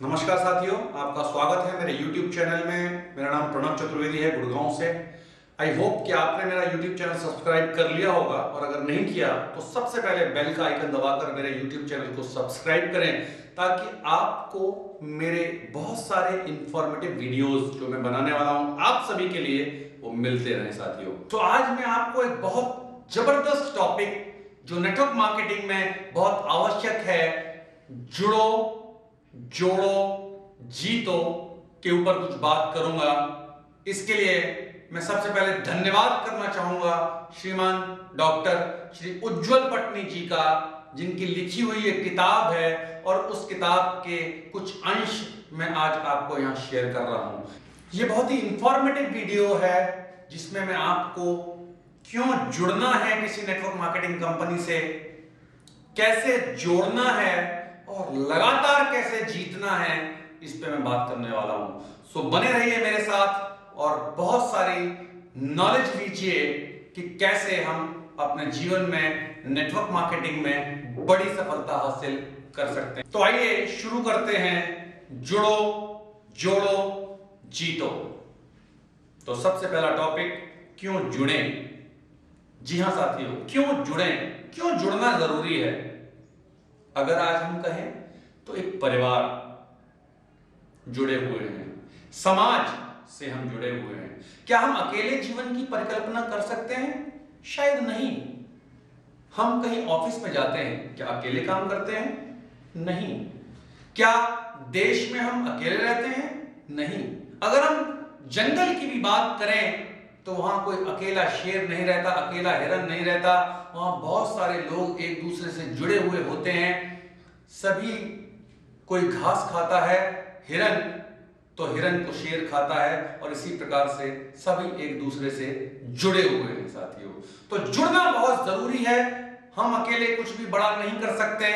नमस्कार साथियों, आपका स्वागत है मेरे YouTube चैनल में। मेरा नाम प्रणव चतुर्वेदी है, गुड़गांव से। आई होप कि आपने मेरा YouTube चैनल सब्सक्राइब कर लिया होगा, और अगर नहीं किया तो सबसे पहले बेल का आइकन दबाकर मेरे YouTube चैनल को सब्सक्राइब करें, ताकि आपको मेरे बहुत सारे इंफॉर्मेटिव वीडियोस जो मैं बनाने वाला हूं आप सभी के लिए वो मिलते रहें साथियों। तो आज मैं आपको एक बहुत जबरदस्त टॉपिक जो नेटवर्क मार्केटिंग में बहुत आवश्यक है, जुड़ो जोड़ो जीतो के ऊपर कुछ बात करूंगा। इसके लिए मैं सबसे पहले धन्यवाद करना चाहूंगा श्रीमान डॉक्टर श्री उज्जवल पटनी जी का, जिनकी लिखी हुई एक किताब है, और उस किताब के कुछ अंश मैं आज आपको यहां शेयर कर रहा हूं। यह बहुत ही इंफॉर्मेटिव वीडियो है, जिसमें मैं आपको क्यों जुड़ना है किसी नेटवर्क मार्केटिंग कंपनी से, कैसे जोड़ना है और लगातार कैसे जीतना है, इस पे मैं बात करने वाला हूं। सो बने रहिए मेरे साथ और बहुत सारी नॉलेज लीजिए कि कैसे हम अपने जीवन में नेटवर्क मार्केटिंग में बड़ी सफलता हासिल कर सकते हैं। तो आइए शुरू करते हैं। जुड़ो जोड़ो जीतो। तो सबसे पहला टॉपिक, क्यों जुड़े। जी हां साथियों, क्यों जुड़े, क्यों जुड़ना जरूरी है। अगर आज हम कहें तो एक परिवार जुड़े हुए हैं, समाज से हम जुड़े हुए हैं। क्या हम अकेले जीवन की परिकल्पना कर सकते हैं? शायद नहीं। हम कहीं ऑफिस में जाते हैं, क्या अकेले काम करते हैं? नहीं। क्या देश में हम अकेले रहते हैं? नहीं। अगर हम जंगल की भी बात करें तो वहां कोई अकेला शेर नहीं रहता, अकेला हिरन नहीं रहता। वहां बहुत सारे लोग एक दूसरे से जुड़े हुए होते हैं। सभी कोई घास खाता है, हिरन तो हिरन को शेर खाता है, और इसी प्रकार से सभी एक दूसरे से जुड़े हुए हैं साथियों। तो जुड़ना बहुत जरूरी है। हम अकेले कुछ भी बड़ा नहीं कर सकते।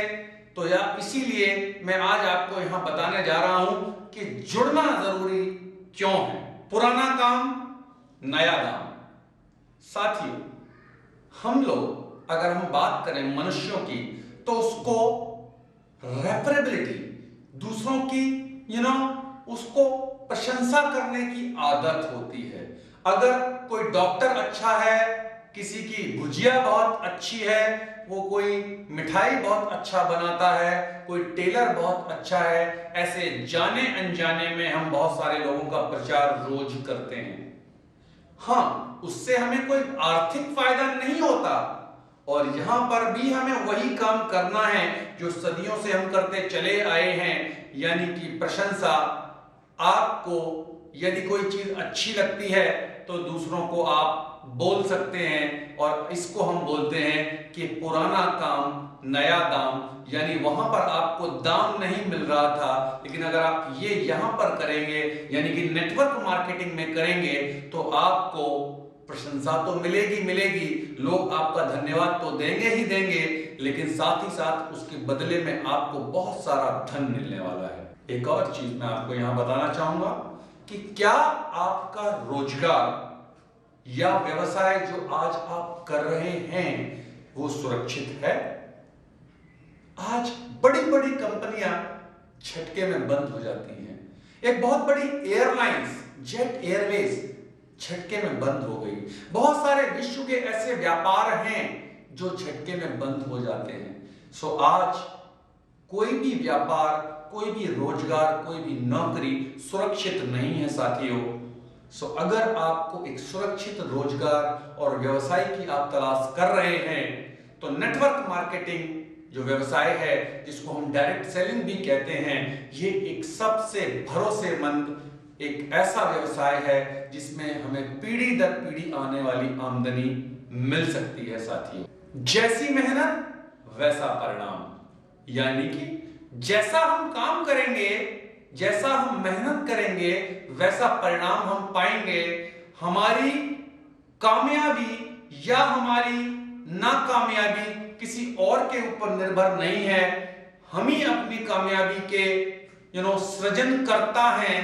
तो इसीलिए मैं आज आपको यहां बताने जा रहा हूं कि जुड़ना जरूरी क्यों है। पुराना काम नया दाम। साथियों, हम लोग अगर हम बात करें मनुष्यों की, तो उसको रेफरेबिलिटी, दूसरों की उसको प्रशंसा करने की आदत होती है। अगर कोई डॉक्टर अच्छा है, किसी की भुजिया बहुत अच्छी है, वो कोई मिठाई बहुत अच्छा बनाता है, कोई टेलर बहुत अच्छा है, ऐसे जाने अनजाने में हम बहुत सारे लोगों का प्रचार रोज करते हैं। हाँ, उससे हमें कोई आर्थिक फायदा नहीं होता, और यहां पर भी हमें वही काम करना है जो सदियों से हम करते चले आए हैं, यानी कि प्रशंसा। आपको यदि कोई चीज अच्छी लगती है तो दूसरों को आप बोल सकते हैं, और इसको हम बोलते हैं कि पुराना काम नया दाम। यानी वहां पर आपको दाम नहीं मिल रहा था, लेकिन अगर आप ये यहां पर करेंगे, यानी कि नेटवर्क मार्केटिंग में करेंगे, तो आपको प्रशंसा तो मिलेगी मिलेगी, लोग आपका धन्यवाद तो देंगे ही देंगे, लेकिन साथ ही साथ उसके बदले में आपको बहुत सारा धन मिलने वाला है। एक और चीज मैं आपको यहां बताना चाहूंगा कि क्या आपका रोजगार या व्यवसाय जो आज आप कर रहे हैं वो सुरक्षित है? आज बड़ी बड़ी कंपनियां झटके में बंद हो जाती हैं। एक बहुत बड़ी एयरलाइंस जेट एयरवेज झटके में बंद हो गई। बहुत सारे विश्व के ऐसे व्यापार हैं जो झटके में बंद हो जाते हैं। सो आज कोई भी व्यापार, कोई भी रोजगार, कोई भी नौकरी सुरक्षित नहीं है साथियों। सो अगर आपको एक सुरक्षित रोजगार और व्यवसाय की आप तलाश कर रहे हैं, तो नेटवर्क मार्केटिंग जो व्यवसाय है, जिसको हम डायरेक्ट सेलिंग भी कहते हैं, ये एक सबसे भरोसेमंद एक ऐसा व्यवसाय है जिसमें हमें पीढ़ी दर पीढ़ी आने वाली आमदनी मिल सकती है साथियों। जैसी मेहनत वैसा परिणाम, यानी कि जैसा हम काम करेंगे, जैसा हम मेहनत करेंगे, वैसा परिणाम हम पाएंगे। हमारी कामयाबी या हमारी नाकामयाबी किसी और के ऊपर निर्भर नहीं है। हम ही अपनी कामयाबी के सृजन करता है।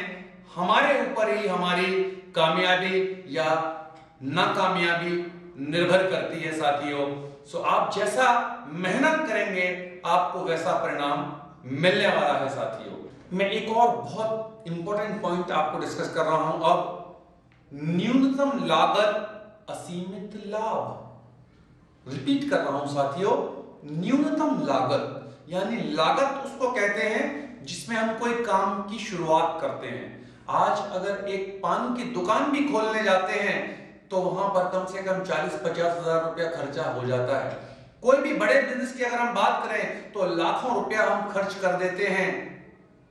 हमारे ऊपर ही हमारी कामयाबी या नाकामयाबी निर्भर करती है साथियों। सो आप जैसा मेहनत करेंगे, आपको वैसा परिणाम मिलने वाला है साथियों। मैं एक और बहुत इंपॉर्टेंट पॉइंट आपको डिस्कस कर रहा हूं अब। न्यूनतम लागत असीमित लाभ। रिपीट कर रहा हूं साथियों, न्यूनतम लागत यानी लागत उसको कहते हैं जिसमें हम कोई काम की शुरुआत करते हैं। आज अगर एक पान की दुकान भी खोलने जाते हैं तो वहां पर कम से कम 40-50 हजार रुपया खर्चा हो जाता है। कोई भी बड़े बिजनेस की अगर हम बात करें तो लाखों रुपया हम खर्च कर देते हैं,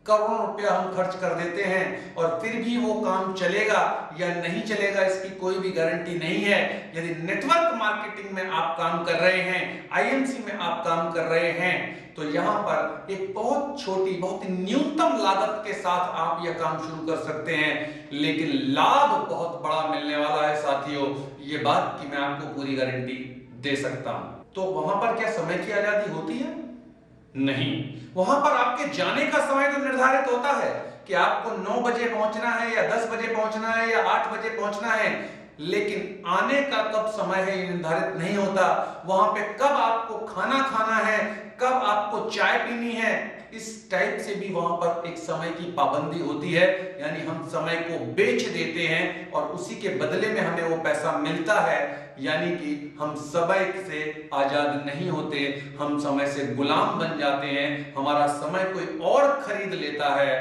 करोड़ों रुपया हम खर्च कर देते हैं, और फिर भी वो काम चलेगा या नहीं चलेगा इसकी कोई भी गारंटी नहीं है। यदि नेटवर्क मार्केटिंग में आप काम कर रहे हैं, आईएमसी में आप काम कर रहे हैं, तो यहां पर एक बहुत छोटी, बहुत न्यूनतम लागत के साथ आप यह काम शुरू कर सकते हैं, लेकिन लाभ बहुत बड़ा मिलने वाला है साथियों। ये बात की मैं आपको पूरी गारंटी दे सकता हूं। तो वहां पर क्या समय की आजादी होती है? नहीं। वहां पर आपके जाने का समय तो निर्धारित होता है कि आपको 9 बजे पहुंचना है या 10 बजे पहुंचना है या 8 बजे पहुंचना है, लेकिन आने का कब समय है ये निर्धारित नहीं होता। वहां पे कब आपको खाना खाना है, कब आपको चाय पीनी है, इस टाइप से भी वहां पर एक समय की पाबंदी होती है। यानी हम समय को बेच देते हैं और उसी के बदले में हमें वो पैसा मिलता है। यानी कि हम समय से आजाद नहीं होते, हम समय से गुलाम बन जाते हैं। हमारा समय कोई और खरीद लेता है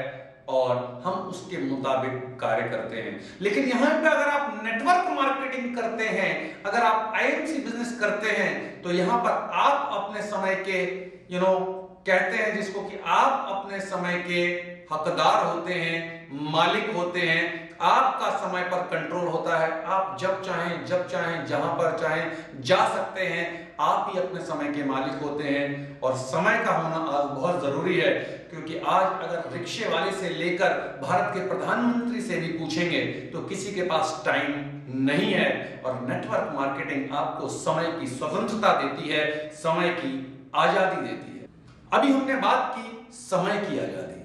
और हम उसके मुताबिक कार्य करते हैं। लेकिन यहां पे अगर आप नेटवर्क मार्केटिंग करते हैं, अगर आप आईएमसी बिजनेस करते हैं, तो यहां पर आप अपने समय के कहते हैं जिसको कि आप अपने समय के हकदार होते हैं, मालिक होते हैं। आपका समय पर कंट्रोल होता है, आप जब चाहें, जब चाहें, जहां पर चाहें जा सकते हैं। आप ही अपने समय के मालिक होते हैं और समय का होना आज बहुत जरूरी है, क्योंकि आज अगर रिक्शे वाले से लेकर भारत के प्रधानमंत्री से भी पूछेंगे तो किसी के पास टाइम नहीं है। और नेटवर्क मार्केटिंग आपको समय की स्वतंत्रता देती है, समय की आजादी देती है। अभी हमने बात की समय की आजादी।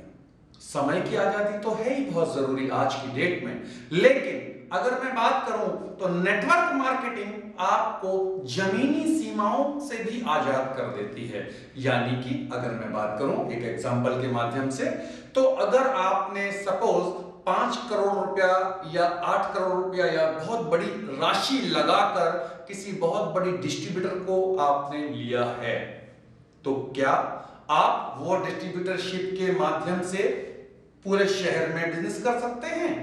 समय की आजादी तो है ही बहुत जरूरी आज की डेट में, लेकिन अगर मैं बात करूं तो नेटवर्क मार्केटिंग आपको जमीनी सीमाओं से भी आजाद कर देती है। यानी कि अगर मैं बात करूं एक एग्जांपल के माध्यम से, तो अगर आपने सपोज 5 करोड़ रुपया या 8 करोड़ रुपया या बहुत बड़ी राशि लगाकर किसी बहुत बड़ी डिस्ट्रीब्यूटर को आपने लिया है, तो क्या आप वो डिस्ट्रीब्यूटरशिप के माध्यम से पूरे शहर में बिजनेस कर सकते हैं?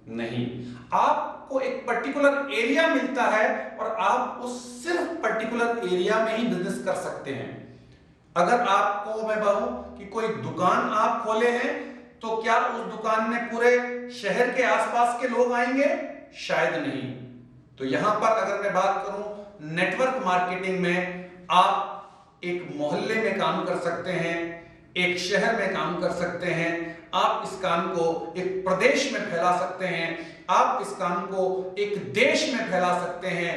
नहीं। आपको एक पर्टिकुलर एरिया मिलता है और आप उस सिर्फ पर्टिकुलर एरिया में ही बिजनेस कर सकते हैं। अगर आपको मैं कहूं कि कोई दुकान आप खोले हैं, तो क्या उस दुकान में पूरे शहर के आसपास के लोग आएंगे? शायद नहीं। तो यहां पर अगर मैं बात करूं नेटवर्क मार्केटिंग में, आप एक मोहल्ले में काम कर सकते हैं, एक शहर में काम कर सकते हैं, आप इस काम को एक प्रदेश में फैला सकते हैं, आप इस काम को एक देश में फैला सकते हैं।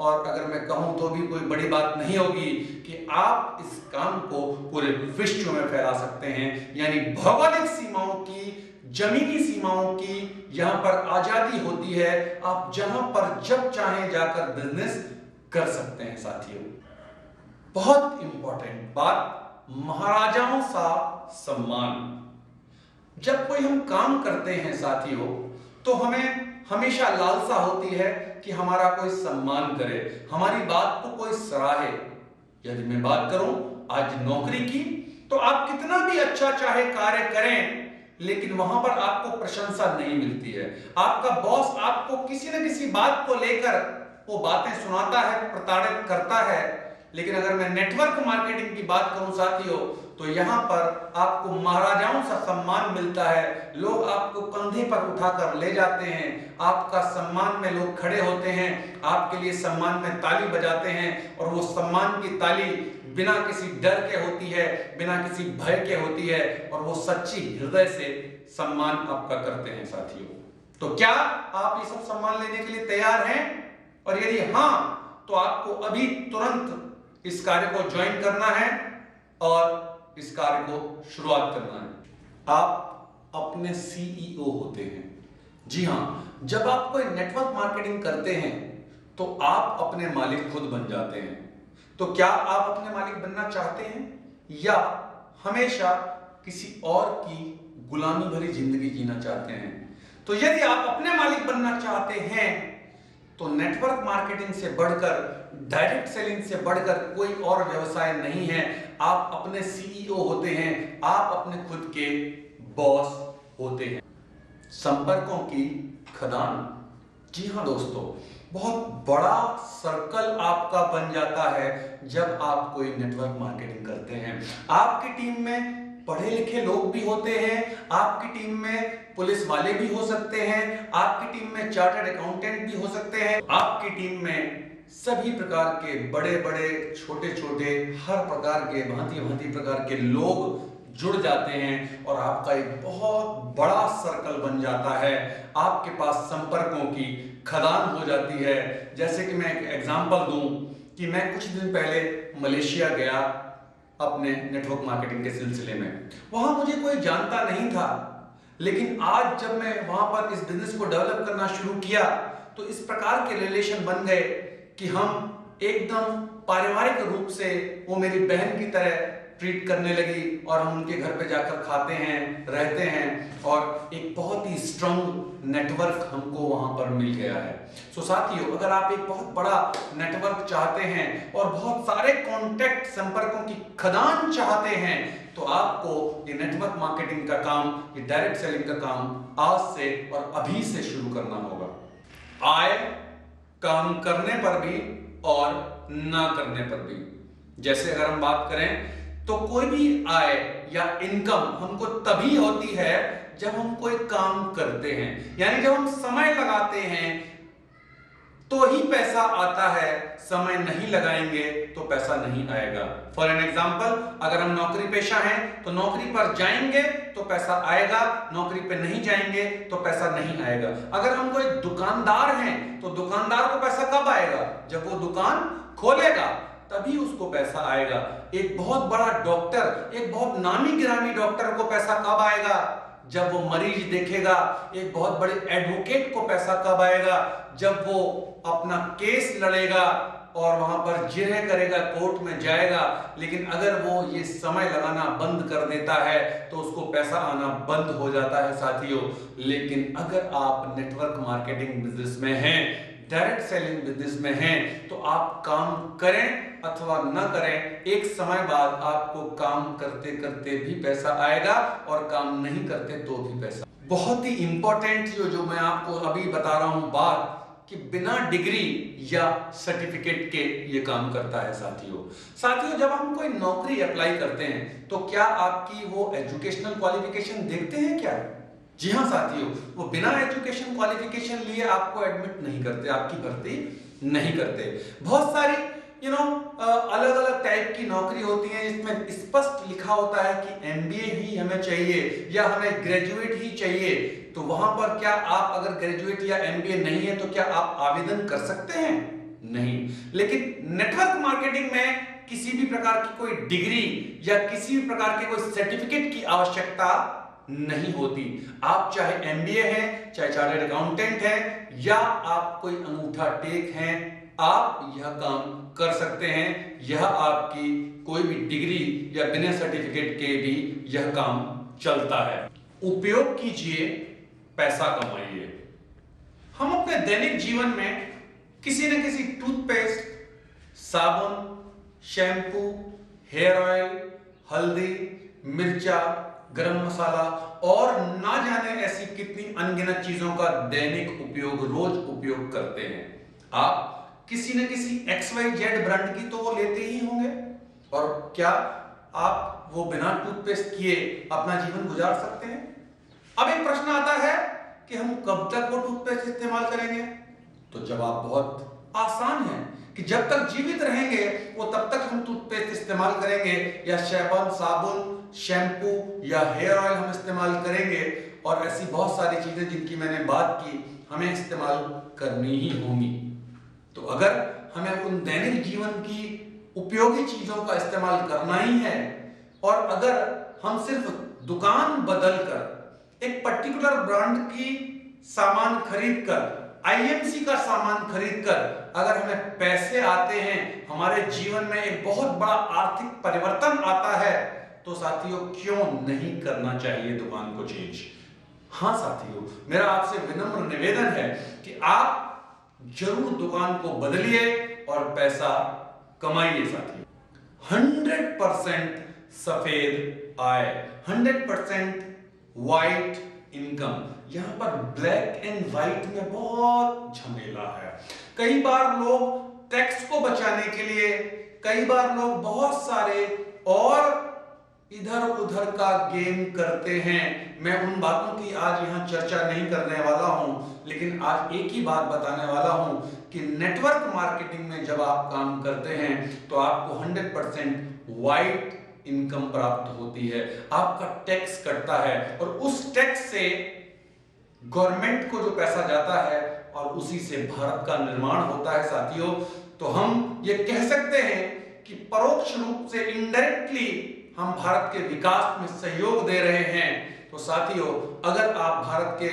और अगर मैं कहूं तो भी कोई बड़ी बात नहीं होगी कि आप इस काम को पूरे विश्व में फैला सकते हैं। यानी भौगोलिक सीमाओं की, जमीनी सीमाओं की यहां पर आजादी होती है। आप जहां पर जब चाहें जाकर बिजनेस कर सकते हैं साथियों। बहुत इंपॉर्टेंट बात, महाराजाओं सा सम्मान। जब कोई हम काम करते हैं साथियों, तो हमें हमेशा लालसा होती है कि हमारा कोई सम्मान करे, हमारी बात को कोई सराहे। यदि मैं बात करूं आज नौकरी की, तो आप कितना भी अच्छा चाहे कार्य करें, लेकिन वहां पर आपको प्रशंसा नहीं मिलती है। आपका बॉस आपको किसी न किसी बात को लेकर वो बातें सुनाता है, प्रताड़ित करता है। लेकिन अगर मैं नेटवर्क मार्केटिंग की बात करूं साथियों, तो यहां पर आपको महाराजाओं सा सम्मान मिलता है। लोग आपको कंधे पर उठाकर ले जाते हैं, आपका सम्मान में लोग खड़े होते हैं, आपके लिए सम्मान में ताली बजाते हैं, और वो सम्मान की ताली बिना किसी डर के होती है, बिना किसी भय के होती है, और वो सच्ची हृदय से सम्मान आपका करते हैं साथियों। तो क्या आप ये सब सम्मान लेने के लिए तैयार हैं? और यदि हां, तो आपको अभी तुरंत इस कार्य को ज्वाइन करना है और इस कार्य को शुरुआत करना है। आप अपने सीईओ होते हैं। जी हां, जब आप कोई नेटवर्क मार्केटिंग करते हैं तो आप अपने मालिक खुद बन जाते हैं। तो क्या आप अपने मालिक बनना चाहते हैं, या हमेशा किसी और की गुलामी भरी जिंदगी जीना चाहते हैं, तो यदि आप अपने मालिक बनना चाहते हैं तो नेटवर्क मार्केटिंग से बढ़कर, डायरेक्ट सेलिंग से बढ़कर कोई और व्यवसाय नहीं है। आप अपने सीईओ होते हैं, आप अपने खुद के बॉस होते हैं। संपर्कों की खदान, जी हाँ दोस्तों, बहुत बड़ा सर्कल आपका बन जाता है जब आप कोई नेटवर्क मार्केटिंग करते हैं। आपकी टीम में पढ़े लिखे लोग भी होते हैं, आपकी टीम में पुलिस वाले भी हो सकते हैं, आपकी टीम में चार्टर्ड अकाउंटेंट भी हो सकते हैं, आपकी टीम में सभी प्रकार के बड़े बड़े छोटे छोटे हर प्रकार के भांति भांति प्रकार के लोग जुड़ जाते हैं और आपका एक बहुत बड़ा सर्कल बन जाता है। आपके पास संपर्कों की खदान हो जाती है। जैसे कि मैं एक एग्जांपल दूं कि मैं कुछ दिन पहले मलेशिया गया अपने नेटवर्क मार्केटिंग के सिलसिले में। वहां मुझे कोई जानता नहीं था, लेकिन आज जब मैं वहां पर इस बिजनेस को डेवलप करना शुरू किया तो इस प्रकार के रिलेशन बन गए कि हम एकदम पारिवारिक रूप से, वो मेरी बहन की तरह ट्रीट करने लगी और हम उनके घर पे जाकर खाते हैं, रहते हैं और एक बहुत ही स्ट्रॉन्ग नेटवर्क हमको वहां पर मिल गया है। सो साथियों, अगर आप एक बहुत बड़ा नेटवर्क चाहते हैं और बहुत सारे कॉन्टैक्ट, संपर्कों की खदान चाहते हैं, तो आपको ये नेटवर्क मार्केटिंग का काम, ये डायरेक्ट सेलिंग का काम आज से और अभी से शुरू करना होगा। आय काम करने पर भी और ना करने पर भी। जैसे अगर हम बात करें तो कोई भी आय या इनकम हमको तभी होती है जब हम कोई काम करते हैं, यानी जब हम समय लगाते हैं तो ही पैसा आता है। समय नहीं लगाएंगे तो पैसा नहीं आएगा। फॉर एन एग्जाम्पल, अगर हम नौकरी पेशा हैं तो नौकरी पर जाएंगे तो पैसा आएगा, नौकरी पे नहीं जाएंगे तो पैसा नहीं आएगा। अगर हम कोई दुकानदार हैं तो दुकानदार को पैसा कब आएगा? जब वो दुकान खोलेगा तभी उसको पैसा आएगा। एक बहुत बड़ा डॉक्टर, एक बहुत नामी गिरामी डॉक्टर को पैसा कब आएगा? जब वो मरीज देखेगा। एक बहुत बड़े एडवोकेट को पैसा कब आएगा? जब वो अपना केस लड़ेगा और वहां पर जिरह करेगा, कोर्ट में जाएगा। लेकिन अगर वो ये समय लगाना बंद कर देता है तो उसको पैसा आना बंद हो जाता है साथियों। लेकिन अगर आप नेटवर्क मार्केटिंग बिजनेस में हैं, डायरेक्ट सेलिंग बिजनेस में हैं, तो आप काम करें अथवा न करें, एक समय बाद आपको काम करते करते भी पैसा आएगा और काम नहीं करते तो भी पैसा। बहुत ही इंपॉर्टेंट जो मैं आपको अभी बता रहा हूं बात, कि बिना डिग्री या सर्टिफिकेट के ये काम करता है साथियों। जब हम कोई नौकरी अप्लाई करते हैं तो क्या आपकी वो एजुकेशनल क्वालिफिकेशन देखते हैं क्या? जी हाँ साथियों, वो बिना एजुकेशन क्वालिफिकेशन लिए आपको एडमिट नहीं करते, आपकी भर्ती नहीं करते। बहुत सारी अलग अलग टाइप की नौकरी होती है जिसमें स्पष्ट लिखा होता है कि एमबीए ही हमें चाहिए या हमें ग्रेजुएट ही चाहिए। तो वहां पर क्या आप अगर ग्रेजुएट या एमबीए नहीं है तो क्या आप आवेदन कर सकते हैं? नहीं। लेकिन नेटवर्क मार्केटिंग में किसी भी प्रकार की कोई डिग्री या किसी भी प्रकार के कोई सर्टिफिकेट की आवश्यकता नहीं होती। आप चाहे एमबीए हैं, चाहे चार्टर्ड अकाउंटेंट हैं या आप कोई अंगूठा टेक हैं, आप यह काम कर सकते हैं। यह आपकी कोई भी डिग्री या बिना सर्टिफिकेट के भी यह काम चलता है। उपयोग कीजिए, पैसा कमाइए। हम अपने दैनिक जीवन में किसी न किसी टूथपेस्ट, साबुन, शैम्पू, हेयर ऑयल, हल्दी, मिर्चा, गरम मसाला और ना जाने ऐसी कितनी अनगिनत चीजों का दैनिक उपयोग, रोज उपयोग करते हैं। आप किसी न किसी XYZ ब्रांड की तो वो लेते ही होंगे, और क्या आप वो बिना टूथपेस्ट किए अपना जीवन गुजार सकते हैं? अब एक प्रश्न आता है कि हम कब तक वो टूथपेस्ट इस्तेमाल करेंगे? तो जवाब बहुत आसान है कि जब तक जीवित रहेंगे वो तब तक हम टूथपेस्ट इस्तेमाल करेंगे, या साबुन, शैम्पू या हेयर ऑयल हम इस्तेमाल करेंगे। और ऐसी बहुत सारी चीजें जिनकी मैंने बात की हमें इस्तेमाल करनी ही होंगी। तो अगर हमें उन दैनिक जीवन की उपयोगी चीजों का इस्तेमाल करना ही है, और अगर हम सिर्फ दुकान बदलकर एक पर्टिकुलर ब्रांड की सामान खरीदकर, आईएमसी का सामान खरीदकर अगर हमें पैसे आते हैं, हमारे जीवन में एक बहुत बड़ा आर्थिक परिवर्तन आता है, तो साथियों क्यों नहीं करना चाहिए दुकान को चेंज। हाँ साथियों, मेरा आपसे विनम्र निवेदन है कि आप जरूर दुकान को बदलिए और पैसा कमाइए साथियों। 100% सफेद आय, 100% व्हाइट इनकम। यहां पर ब्लैक एंड व्हाइट में बहुत झमेला है। कई बार लोग टैक्स को बचाने के लिए, कई बार लोग बहुत सारे और इधर उधर का गेम करते हैं। मैं उन बातों की आज यहां चर्चा नहीं करने वाला हूं, लेकिन आज एक ही बात बताने वाला हूं कि नेटवर्क मार्केटिंग में जब आप काम करते हैं तो आपको 100% व्हाइट इनकम प्राप्त होती है। आपका टैक्स कटता है और उस टैक्स से गवर्नमेंट को जो पैसा जाता है और उसी से भारत का निर्माण होता है साथियों। तो हम ये कह सकते हैं कि परोक्ष रूप से, इनडायरेक्टली हम भारत के विकास में सहयोग दे रहे हैं। तो साथियों, अगर आप भारत के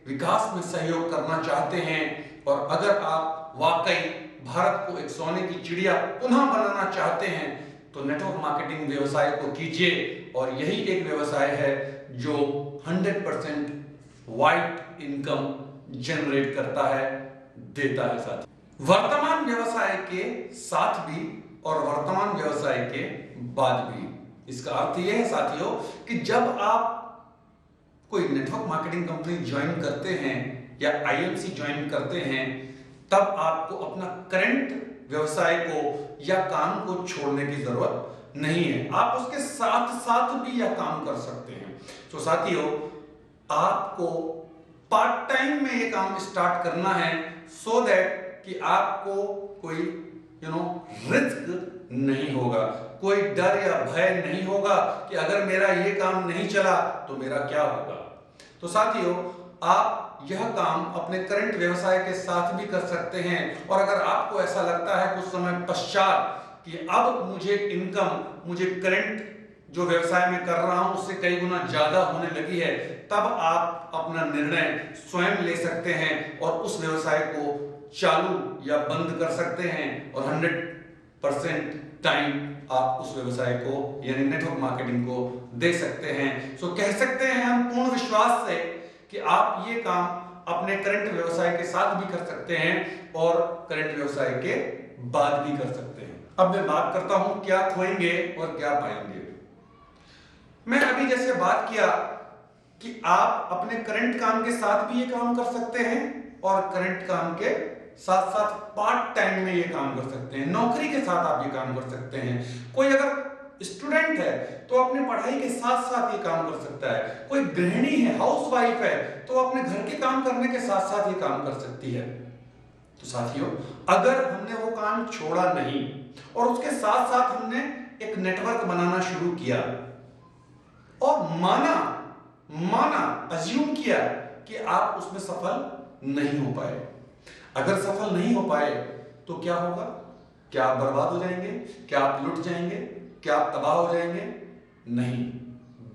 विकास में सहयोग करना चाहते हैं और अगर आप वाकई भारत को एक सोने की चिड़िया पुनः बनाना चाहते हैं तो नेटवर्क मार्केटिंग व्यवसाय को कीजिए। और यही एक व्यवसाय है जो 100% व्हाइट इनकम जनरेट करता है, देता है साथियों। वर्तमान व्यवसाय के साथ भी और वर्तमान व्यवसाय के बाद भी। इसका अर्थ यह है साथियों कि जब आप कोई नेटवर्क मार्केटिंग कंपनी ज्वाइन करते हैं या आईएमसी ज्वाइन करते हैं, तब आपको अपना करंट व्यवसाय को या काम को छोड़ने की जरूरत नहीं है। आप उसके साथ साथ भी यह काम कर सकते हैं। तो साथियों, आपको पार्ट टाइम में यह काम स्टार्ट करना है सो दैट कि आपको कोई रिस्क नहीं होगा, कोई डर या भय नहीं होगा कि अगर मेरा ये काम नहीं चला तो मेरा क्या होगा। तो साथियों, आप यह काम अपने करंट व्यवसाय के साथ भी कर सकते हैं। और अगर आपको ऐसा लगता है कुछ समय पश्चात कि अब मुझे इनकम, मुझे करंट जो व्यवसाय में कर रहा हूं उससे कई गुना ज्यादा होने लगी है, तब आप अपना निर्णय स्वयं ले सकते हैं और उस व्यवसाय को चालू या बंद कर सकते हैं और 100% टाइम आप उस व्यवसाय को यानी नेटवर्क मार्केटिंग को दे सकते हैं। सो कह सकते हैं हम पूर्ण विश्वास से कि आप ये काम अपने करंट व्यवसाय के साथ भी कर सकते हैं और करंट व्यवसाय के बाद भी कर सकते हैं। अब मैं बात करता हूं क्या खोएंगे और क्या पाएंगे। मैं अभी जैसे बात किया कि आप अपने करंट काम के साथ भी ये काम कर सकते हैं और करंट काम के साथ साथ पार्ट टाइम में ये काम कर सकते हैं, नौकरी के साथ आप ये काम कर सकते हैं। कोई अगर स्टूडेंट है तो अपने पढ़ाई के साथ साथ ये काम कर सकता है। कोई गृहिणी है, हाउसवाइफ है, तो अपने घर के काम करने के साथ साथ ये काम कर सकती है। तो साथियों, अगर हमने वो काम छोड़ा नहीं और उसके साथ साथ हमने एक नेटवर्क बनाना शुरू किया और माना अज्यूम किया कि आप उसमें सफल नहीं हो पाए, अगर सफल नहीं हो पाए तो क्या होगा? क्या आप बर्बाद हो जाएंगे? क्या आप लुट जाएंगे? क्या आप तबाह हो जाएंगे? नहीं,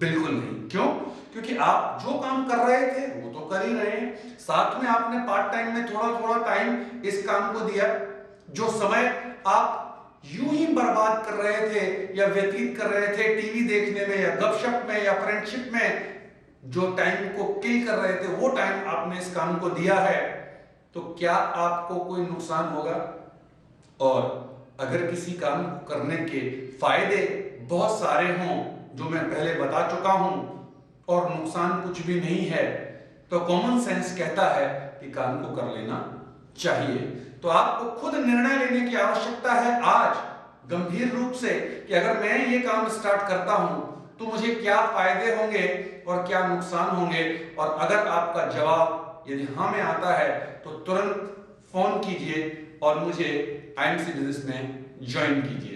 बिल्कुल नहीं। क्यों? क्योंकि आप जो काम कर रहे थे वो तो कर ही रहे हैं, साथ में आपने पार्ट टाइम में थोड़ा थोड़ा टाइम इस काम को दिया। जो समय आप यूं ही बर्बाद कर रहे थे या व्यतीत कर रहे थे टीवी देखने में या गपशप में या फ्रेंडशिप में, जो टाइम को किल कर रहे थे वो टाइम आपने इस काम को दिया है, तो क्या आपको कोई नुकसान होगा? और अगर किसी काम को करने के फायदे बहुत सारे हों जो मैं पहले बता चुका हूं और नुकसान कुछ भी नहीं है, तो कॉमन सेंस कहता है कि काम को कर लेना चाहिए। तो आपको खुद निर्णय लेने की आवश्यकता है आज गंभीर रूप से कि अगर मैं ये काम स्टार्ट करता हूं तो मुझे क्या फायदे होंगे और क्या नुकसान होंगे। और अगर आपका जवाब यदि हाँ में आता है तो तुरंत फोन कीजिए और मुझे आईएमसी बिजनेस में ज्वाइन कीजिए।